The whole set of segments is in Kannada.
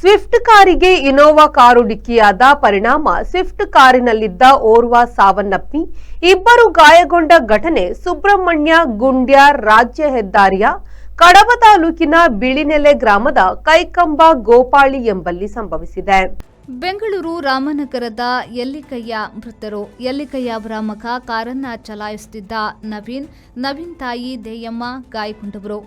ಸ್ವಿಫ್ಟ್ ಕಾರಿಗೆ ಇನೋವಾ ಕಾರು ಡಿಕ್ಕಿಯಾದ ಪರಿಣಾಮ ಸ್ವಿಫ್ಟ್ ಕಾರಿನಲ್ಲಿದ್ದ ಓರ್ವ ಸಾವನ್ನಪ್ಪಿ ಇಬ್ಬರು ಗಾಯಗೊಂಡ ಘಟನೆ ಸುಬ್ರಹ್ಮಣ್ಯ ಗುಂಡ್ಯ ರಾಜ್ಯ ಹೆದ್ದಾರಿಯ ಕಡಬ ತಾಲೂಕಿನ ಬಿಳಿನೆಲೆ ಗ್ರಾಮದ ಕೈಕಂಬ ಗೋಪಾಳಿ ಎಂಬಲ್ಲಿ ಸಂಭವಿಸಿದೆ. ಬೆಂಗಳೂರು ರಾಮನಗರದ ಯಲ್ಲಿಕಯ್ಯ ಮೃತರು. ಯಲ್ಲಿಕಯ್ಯ ಅವರ ಮಗ ಕಾರನ್ನ ಚಲಾಯಿಸುತ್ತಿದ್ದ ನವೀನ್ ತಾಯಿ ದೇಯಮ್ಮ ಗಾಯಗೊಂಡವರು.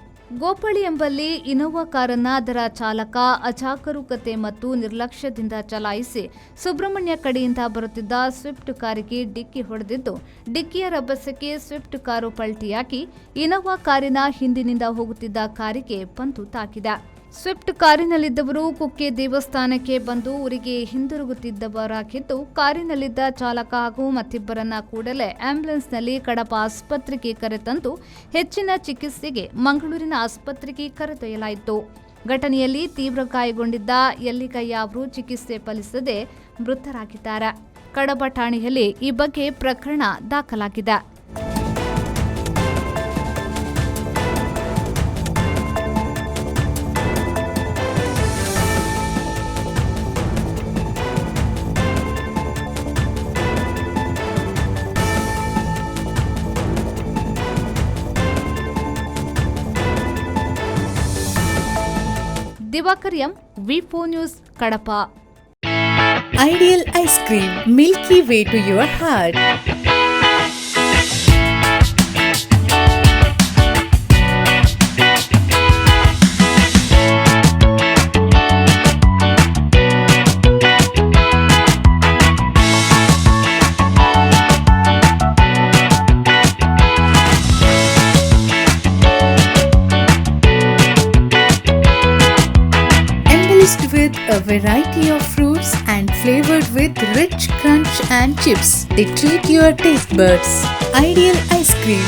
ಗೋಪಾಳಿ ಎಂಬಲ್ಲಿ ಇನೋವಾ ಕಾರನ್ನ ಅದರ ಚಾಲಕ ಅಜಾಗರೂಕತೆ ಮತ್ತು ನಿರ್ಲಕ್ಷ್ಯದಿಂದ ಚಲಾಯಿಸಿ ಸುಬ್ರಹ್ಮಣ್ಯ ಕಡೆಯಿಂದ ಬರುತ್ತಿದ್ದ ಸ್ವಿಫ್ಟ್ ಕಾರಿಗೆ ಡಿಕ್ಕಿ ಹೊಡೆದಿದ್ದು, ಡಿಕ್ಕಿಯ ರಭಸಕ್ಕೆ ಸ್ವಿಫ್ಟ್ ಕಾರು ಪಲ್ಟಿಯಾಗಿ ಇನೋವಾ ಕಾರಿನ ಹಿಂದಿನಿಂದ ಹೋಗುತ್ತಿದ್ದ ಕಾರಿಗೆ ಬಂದು ತಾಕಿದೆ. ಸ್ವಿಫ್ಟ್ ಕಾರಿನಲ್ಲಿದ್ದವರು ಕುಕ್ಕೆ ದೇವಸ್ಥಾನಕ್ಕೆ ಬಂದು ಊರಿಗೆ ಹಿಂದಿರುಗುತ್ತಿದ್ದವರಾಗಿದ್ದು, ಕಾರಿನಲ್ಲಿದ್ದ ಚಾಲಕ ಹಾಗೂ ಮತ್ತಿಬ್ಬರನ್ನ ಕೂಡಲೇ ಆಂಬ್ಯುಲೆನ್ಸ್ನಲ್ಲಿ ಕಡಪ ಆಸ್ಪತ್ರೆಗೆ ಕರೆತಂದು ಹೆಚ್ಚಿನ ಚಿಕಿತ್ಸೆಗೆ ಮಂಗಳೂರಿನ ಆಸ್ಪತ್ರೆಗೆ ಕರೆದೊಯ್ಯಲಾಯಿತು. ಘಟನೆಯಲ್ಲಿ ತೀವ್ರ ಗಾಯಗೊಂಡಿದ್ದ ಯಲ್ಲಿಕಯ್ಯ ಅವರು ಚಿಕಿತ್ಸೆ ಫಲಿಸದೆ ಮೃತರಾಗಿದ್ದಾರೆ. ಕಡಬ ಠಾಣೆಯಲ್ಲಿ ಈ ಬಗ್ಗೆ ಪ್ರಕರಣ ದಾಖಲಾಗಿದೆ. ದಿವಾಕರ್ ಎಂ, ವಿ4 news, Kadapa. Ideal ice cream, milky way to your heart. With a variety of fruits and flavored with rich crunch and chips, they treat your taste buds. Ideal ice cream.